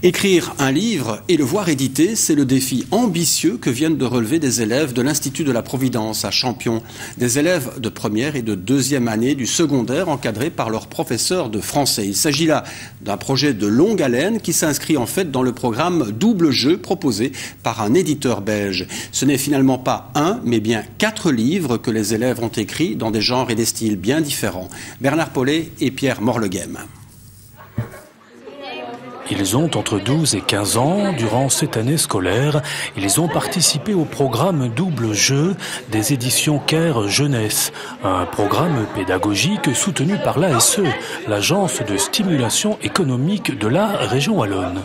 Écrire un livre et le voir édité, c'est le défi ambitieux que viennent de relever des élèves de l'Institut de la Providence à Champion. Des élèves de première et de deuxième année du secondaire encadrés par leurs professeurs de français. Il s'agit là d'un projet de longue haleine qui s'inscrit en fait dans le programme Double Jeu proposé par un éditeur belge. Ce n'est finalement pas un, mais bien 4 livres que les élèves ont écrits dans des genres et des styles bien différents. Bernard Paulet et Pierre Morleghem. Ils ont entre 12 et 15 ans. Durant cette année scolaire, ils ont participé au programme Double Jeu des éditions Caire Jeunesse, un programme pédagogique soutenu par l'ASE, l'Agence de stimulation économique de la région wallonne.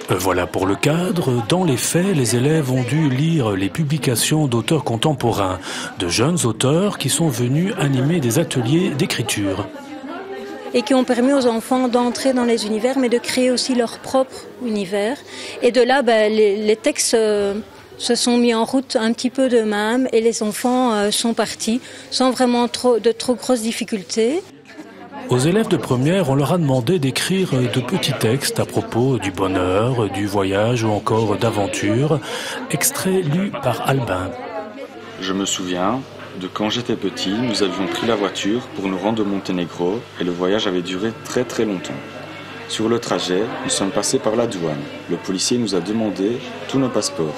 Voilà pour le cadre. Dans les faits, les élèves ont dû lire les publications d'auteurs contemporains, de jeunes auteurs qui sont venus animer des ateliers d'écriture. Et qui ont permis aux enfants d'entrer dans les univers, mais de créer aussi leur propre univers. Et de là, les textes se sont mis en route un petit peu d'eux-mêmes et les enfants sont partis sans vraiment de trop grosses difficultés. Aux élèves de première, on leur a demandé d'écrire de petits textes à propos du bonheur, du voyage ou encore d'aventure, extraits lus par Albin. Je me souviens de quand j'étais petit, nous avions pris la voiture pour nous rendre au Monténégro et le voyage avait duré très très longtemps. Sur le trajet, nous sommes passés par la douane. Le policier nous a demandé tous nos passeports.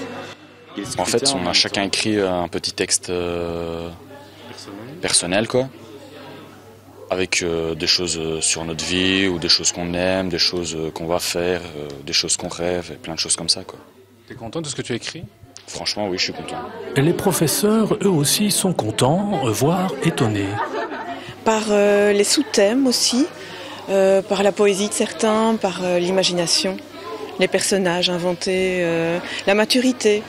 En fait, on a chacun écrit un petit texte personnel, quoi, avec des choses sur notre vie ou des choses qu'on aime, des choses qu'on va faire, des choses qu'on rêve et plein de choses comme ça, quoi. T'es content de ce que tu as écrit ? Franchement, oui, je suis content. Et les professeurs, eux aussi, sont contents, voire étonnés. Par les sous-thèmes aussi, par la poésie de certains, par l'imagination, les personnages inventés, la maturité.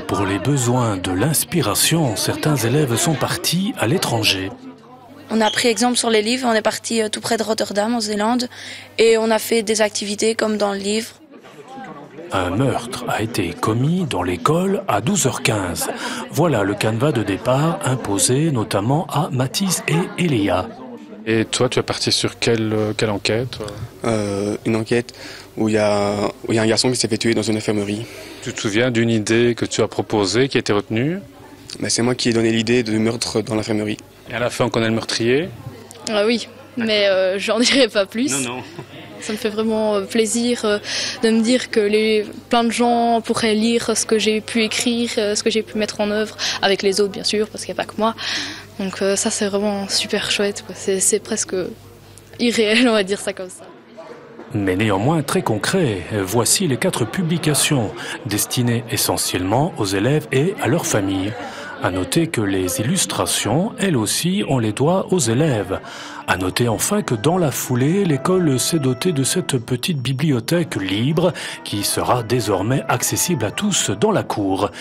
Pour les besoins de l'inspiration, certains élèves sont partis à l'étranger. On a pris exemple sur les livres, on est parti tout près de Rotterdam, en Zélande, et on a fait des activités comme dans le livre. Un meurtre a été commis dans l'école à 12h15. Voilà le canevas de départ imposé notamment à Mathis et Eléa. Et toi, tu es parti sur quelle enquête ? Une enquête où il y a un garçon qui s'est fait tuer dans une infirmerie. Tu te souviens d'une idée que tu as proposée, qui a été retenue ? C'est moi qui ai donné l'idée de meurtre dans l'infirmerie. Et à la fin, on connaît le meurtrier ? Ah oui, mais j'en dirai pas plus. Non. Ça me fait vraiment plaisir de me dire que plein de gens pourraient lire ce que j'ai pu écrire, ce que j'ai pu mettre en œuvre, avec les autres bien sûr, parce qu'il n'y a pas que moi. Donc ça c'est vraiment super chouette, quoi. C'est presque irréel, on va dire ça comme ça. Mais néanmoins très concret, voici les 4 publications, destinées essentiellement aux élèves et à leurs familles. À noter que les illustrations, elles aussi, on les doit aux élèves. À noter enfin que dans la foulée, l'école s'est dotée de cette petite bibliothèque libre qui sera désormais accessible à tous dans la cour.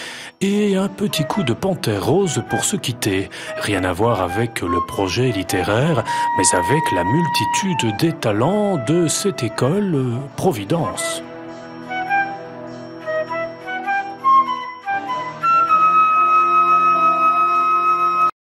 Et un petit coup de panthère rose pour se quitter. Rien à voir avec le projet littéraire, mais avec la multitude des talents de cette école Providence.